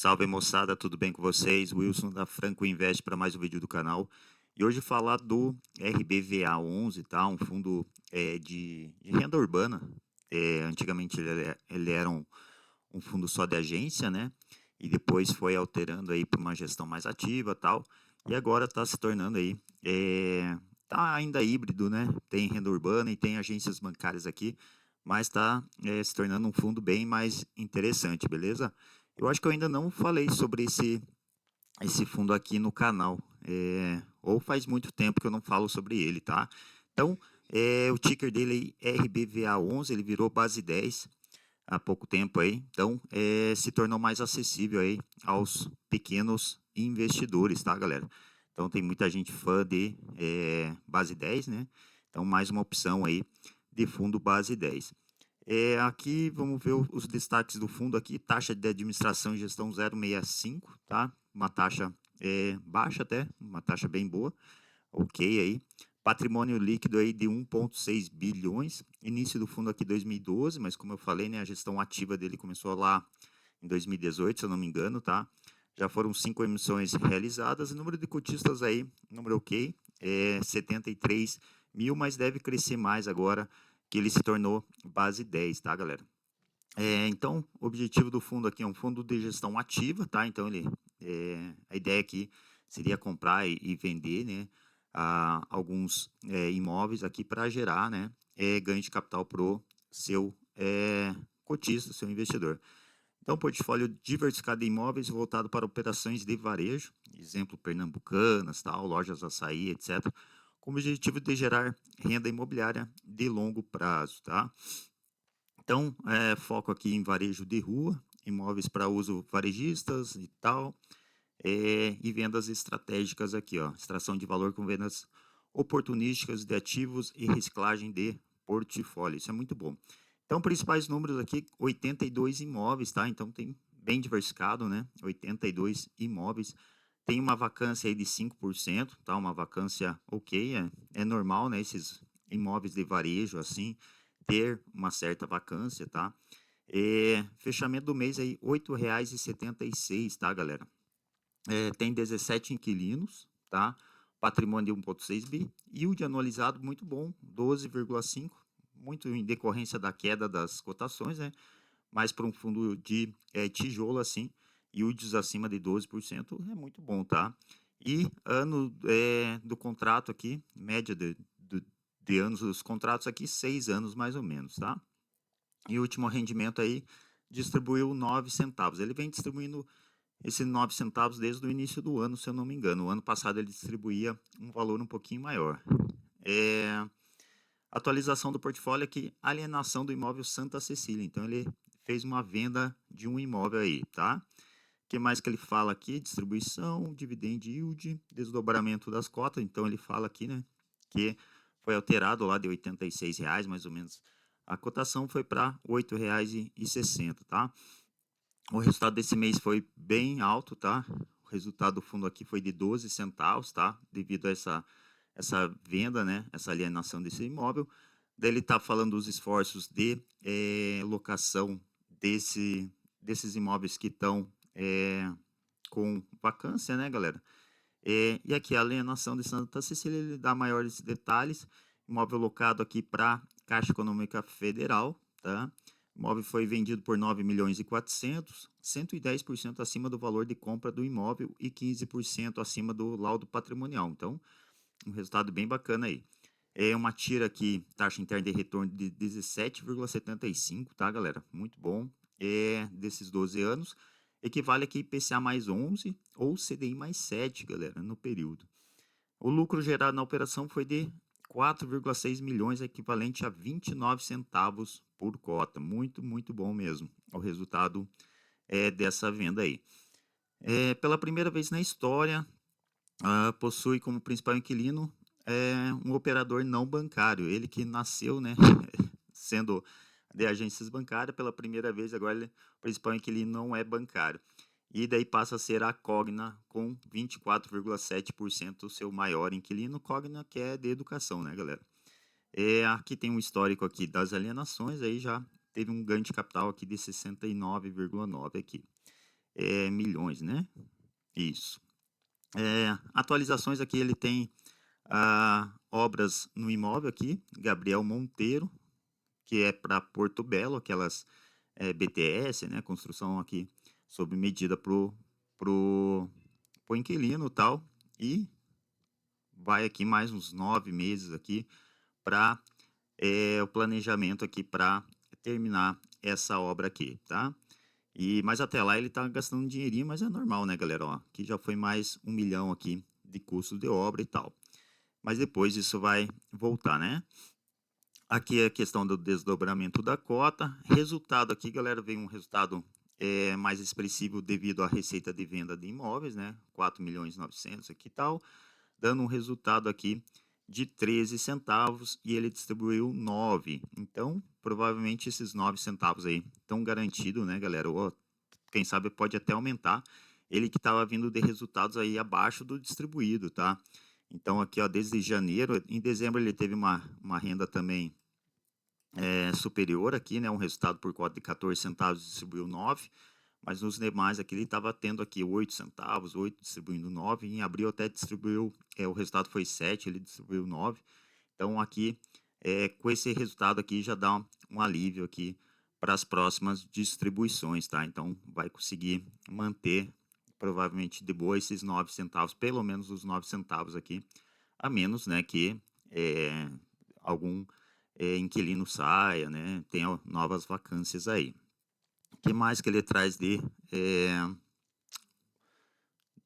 Salve moçada, tudo bem com vocês? Wilson da Franco Invest para mais um vídeo do canal. E hoje falar do RBVA11, tá? Um fundo de renda urbana. Antigamente ele era um fundo só de agência, né? E depois foi alterando aí para uma gestão mais ativa, tal. E agora está se tornando aí, tá ainda híbrido, né? Tem renda urbana e tem agências bancárias aqui, mas está se tornando um fundo bem mais interessante, beleza? Eu acho que eu ainda não falei sobre esse fundo aqui no canal, ou faz muito tempo que eu não falo sobre ele, tá? Então, o ticker dele é RBVA11, ele virou base 10 há pouco tempo aí, então se tornou mais acessível aí aos pequenos investidores, tá, galera? Então tem muita gente fã de base 10, né? Então mais uma opção aí de fundo base 10. Aqui vamos ver os destaques do fundo aqui, taxa de administração e gestão 0,65, tá? Uma taxa baixa até, uma taxa bem boa, ok aí. Patrimônio líquido aí de 1,6 bilhões, início do fundo aqui 2012, mas como eu falei, né, a gestão ativa dele começou lá em 2018, se eu não me engano, tá? Já foram 5 emissões realizadas, e número de cotistas aí, número ok, 73 mil, mas deve crescer mais agora que ele se tornou base 10, tá, galera? Então, o objetivo do fundo aqui é um fundo de gestão ativa, tá? Então, a ideia aqui seria comprar e vender, né, alguns imóveis aqui para gerar, né, ganho de capital para o seu cotista, seu investidor. Então, portfólio diversificado de imóveis voltado para operações de varejo, exemplo, pernambucanas, tal, lojas açaí, etc., com o objetivo de gerar renda imobiliária de longo prazo, tá? Então, foco aqui em varejo de rua, imóveis para uso varejistas e tal, e vendas estratégicas aqui, ó, extração de valor com vendas oportunísticas de ativos e reciclagem de portfólio. Isso é muito bom. Então, principais números aqui, 82 imóveis, tá? Então, tem bem diversificado, né? 82 imóveis. Tem uma vacância aí de 5%, tá? Uma vacância ok, é normal, né? Esses imóveis de varejo, assim, ter uma certa vacância, tá? Fechamento do mês aí, R$ 8,76, tá, galera? Tem 17 inquilinos, tá? Patrimônio de 1,6 bi. Yield anualizado muito bom, 12,5, muito em decorrência da queda das cotações, né? Mas para um fundo de tijolo assim, yields acima de 12% é muito bom, tá? E ano do contrato aqui, média de anos dos contratos aqui, 6 anos mais ou menos, tá? E o último rendimento aí distribuiu 9 centavos. Ele vem distribuindo esses 9 centavos desde o início do ano, se eu não me engano. O ano passado ele distribuía um valor um pouquinho maior. Atualização do portfólio aqui, alienação do imóvel Santa Cecília. Então ele fez uma venda de um imóvel aí, tá? O que mais que ele fala aqui? Distribuição, dividend yield, desdobramento das cotas. Então ele fala aqui, né, que foi alterado lá de R$ 86 mais ou menos. A cotação foi para R$ 8,60, tá? O resultado desse mês foi bem alto, tá? O resultado do fundo aqui foi de 12 centavos, tá? Devido a essa venda, né? Essa alienação desse imóvel. Daí ele está falando dos esforços de locação desses imóveis que estão com vacância, né, galera? E aqui a alienação de Santa Cecília, ele dá maiores detalhes. Imóvel locado aqui para Caixa Econômica Federal, tá? O imóvel foi vendido por 9 milhões e 400, 110% acima do valor de compra do imóvel e 15% acima do laudo patrimonial. Então, um resultado bem bacana aí. Uma tira aqui, taxa interna de retorno de 17,75, tá, galera? Muito bom. Desses 12 anos. Equivale aqui IPCA mais 11 ou CDI mais 7, galera, no período. O lucro gerado na operação foi de 4,6 milhões, equivalente a 29 centavos por cota. Muito, muito bom mesmo o resultado dessa venda aí. Pela primeira vez na história, possui como principal inquilino um operador não bancário. Ele que nasceu, né, sendo de agências bancárias, pela primeira vez agora o principal inquilino não é bancário. E daí passa a ser a Cogna com 24,7% o seu maior inquilino. Cogna que é de educação, né, galera? Aqui tem um histórico aqui das alienações, aí já teve um ganho de capital aqui de 69,9 aqui. milhões, né? Isso. Atualizações aqui, ele tem obras no imóvel aqui, Gabriel Monteiro, que é para Porto Belo, aquelas BTS, né? Construção aqui sob medida pro inquilino e tal. E vai aqui mais uns 9 meses aqui para o planejamento aqui para terminar essa obra aqui, tá? Mas até lá ele tá gastando um dinheirinho, mas é normal, né, galera? Ó, aqui já foi mais 1 milhão aqui de custo de obra e tal. Mas depois isso vai voltar, né? Aqui é a questão do desdobramento da cota. Resultado aqui, galera, vem um resultado mais expressivo devido à receita de venda de imóveis, né? 4.900.000 aqui e tal, dando um resultado aqui de 13 centavos e ele distribuiu 9. Então, provavelmente esses 9 centavos aí estão garantidos, né, galera? Ou, quem sabe pode até aumentar. Ele que estava vindo de resultados aí abaixo do distribuído, tá? Então, aqui, ó, desde janeiro, em dezembro ele teve uma renda também superior aqui, né? Um resultado por cota de 14 centavos distribuiu 9. Mas nos demais aqui ele estava tendo aqui 8 centavos, 8 distribuindo 9. Em abril até distribuiu, o resultado foi 7, ele distribuiu 9. Então aqui, com esse resultado aqui já dá um alívio aqui para as próximas distribuições, tá? Então vai conseguir manter provavelmente de boa esses 9 centavos, pelo menos os 9 centavos aqui, a menos, né, que algum inquilino saia, né, tenha novas vacâncias aí. O que mais que ele traz de,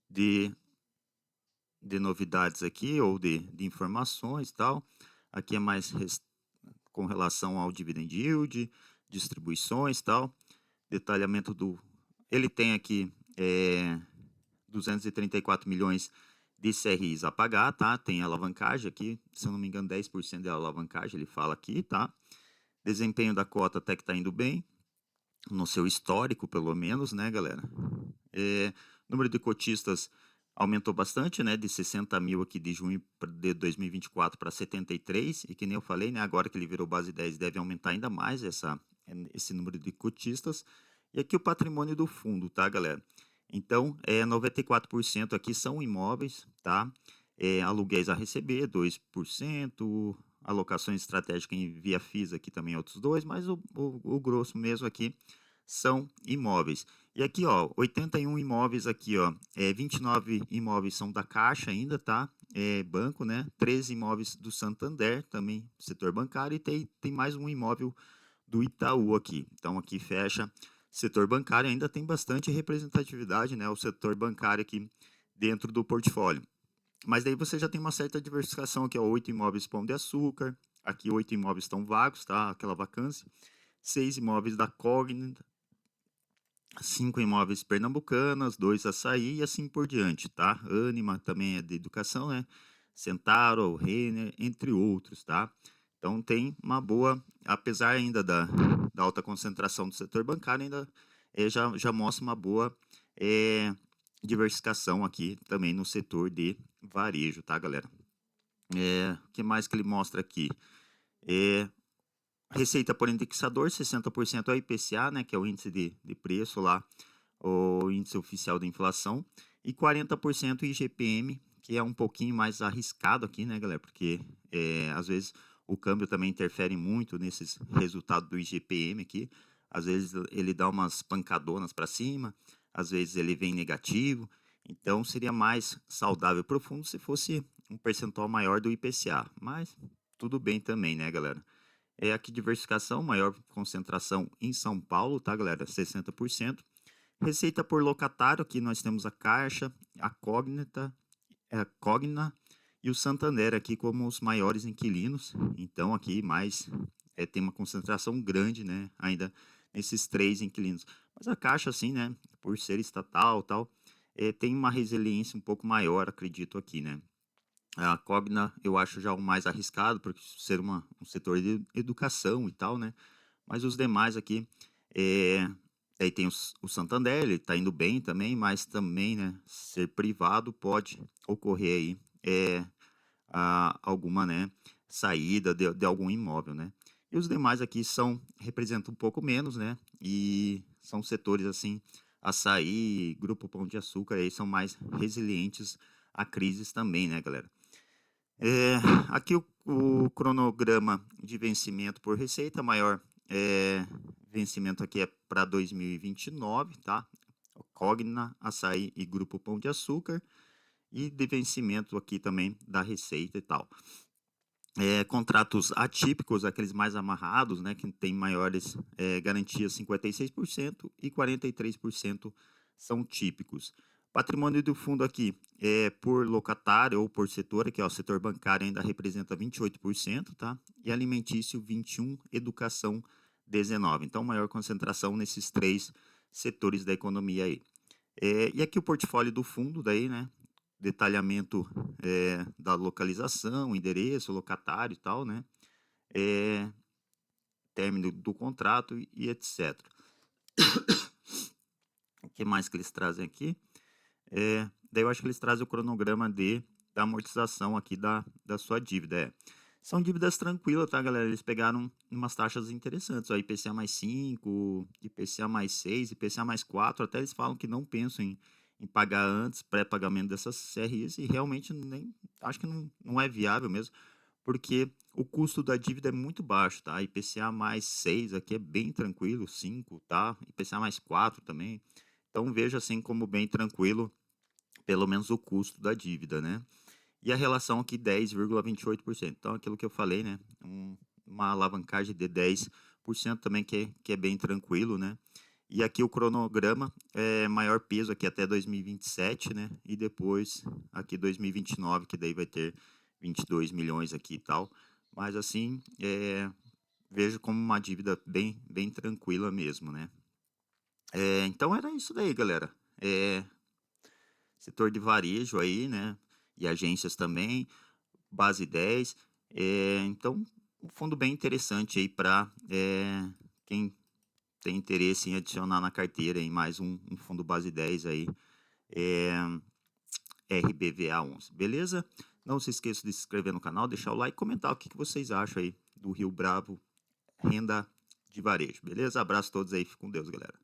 de novidades aqui, ou de informações e tal? Aqui é mais com relação ao dividend yield, distribuições e tal, detalhamento do... Ele tem aqui 234 milhões de CRIs a pagar, tá? Tem alavancagem aqui, se eu não me engano, 10% de alavancagem, ele fala aqui, tá? Desempenho da cota até que tá indo bem, no seu histórico, pelo menos, né, galera? Número de cotistas aumentou bastante, né, de 60 mil aqui de junho de 2024 para 73, e que nem eu falei, né, agora que ele virou base 10, deve aumentar ainda mais esse número de cotistas. E aqui o patrimônio do fundo, tá, galera? Então, 94% aqui são imóveis, tá? Aluguéis a receber, 2%, alocações estratégicas em via FIIs aqui também outros 2%, mas o grosso mesmo aqui são imóveis. E aqui, ó, 81 imóveis aqui, ó, 29 imóveis são da Caixa ainda, tá? Banco, né? 13 imóveis do Santander, também setor bancário, e tem mais um imóvel do Itaú aqui. Então aqui fecha setor bancário, ainda tem bastante representatividade, né? O setor bancário aqui dentro do portfólio. Mas daí você já tem uma certa diversificação aqui, ó, 8 imóveis Pão de Açúcar, aqui 8 imóveis estão vagos, tá? Aquela vacância. 6 imóveis da Cognita, 5 imóveis Pernambucanas, 2 Açaí e assim por diante, tá? Ânima também é de educação, né? Centauro, Renner, entre outros, tá? Então tem uma boa, apesar ainda da alta concentração do setor bancário, ainda já mostra uma boa diversificação aqui também no setor de varejo, tá, galera? O que mais que ele mostra aqui? Receita por indexador, 60% é o IPCA, né, que é o índice de preço lá, o índice oficial da inflação, e 40% IGPM, que é um pouquinho mais arriscado aqui, né, galera, porque às vezes o câmbio também interfere muito nesses resultados do IGPM aqui, às vezes ele dá umas pancadonas para cima, às vezes ele vem negativo, então seria mais saudável para o fundo se fosse um percentual maior do IPCA, mas tudo bem também, né, galera? Aqui diversificação, maior concentração em São Paulo, tá, galera? 60%. Receita por locatário, aqui nós temos a Caixa, a Cognita, a Cogna e o Santander aqui como os maiores inquilinos. Então aqui mais tem uma concentração grande, né? Ainda nesses 3 inquilinos. Mas a Caixa, assim, né? Por ser estatal, tal, tem uma resiliência um pouco maior, acredito aqui, né? A Cogna eu acho já o mais arriscado, por ser um setor de educação e tal, né? Mas os demais aqui, aí tem o Santander, ele está indo bem também, mas também, né, ser privado pode ocorrer aí alguma, né, saída de algum imóvel, né? E os demais aqui representam um pouco menos, né? E são setores, assim, Açaí, Grupo Pão de Açúcar, aí são mais resilientes a crises também, né, galera? É, aqui o cronograma de vencimento por receita maior, vencimento aqui é para 2029, tá? Cogna, Açaí e Grupo Pão de Açúcar, e de vencimento aqui também da receita e tal. Contratos atípicos, aqueles mais amarrados, né, que tem maiores garantias, 56% e 43% são típicos. Patrimônio do fundo aqui por locatário ou por setor, aqui ó, o setor bancário ainda representa 28%, tá? E alimentício 21%, educação 19%. Então, maior concentração nesses três setores da economia aí. E aqui o portfólio do fundo daí, né? Detalhamento da localização, endereço, locatário e tal, né? Término do contrato e etc. O que mais que eles trazem aqui? Daí eu acho que eles trazem o cronograma da amortização aqui da sua dívida. São dívidas tranquilas, tá, galera? Eles pegaram umas taxas interessantes, ó, IPCA mais 5, IPCA mais 6, IPCA mais 4, até eles falam que não pensam em pagar antes, pré-pagamento dessas CRIs, e realmente nem, acho que não é viável mesmo, porque o custo da dívida é muito baixo, tá? IPCA mais 6 aqui é bem tranquilo, 5, tá? IPCA mais 4 também. Então veja assim como bem tranquilo, pelo menos o custo da dívida, né? E a relação aqui 10,28%. Então aquilo que eu falei, né? Uma alavancagem de 10% também que é bem tranquilo, né? E aqui o cronograma é maior peso aqui até 2027, né? E depois aqui 2029, que daí vai ter 22 milhões aqui e tal. Mas assim, vejo como uma dívida bem tranquila mesmo, né? Então era isso daí, galera. Setor de varejo aí, né? E agências também, base 10. Então, um fundo bem interessante aí para quem tem interesse em adicionar na carteira em mais um fundo base 10 aí, é, RBVA11, beleza? Não se esqueça de se inscrever no canal, deixar o like e comentar o que vocês acham aí do Rio Bravo Renda de Varejo, beleza? Abraço a todos aí, fique com Deus, galera.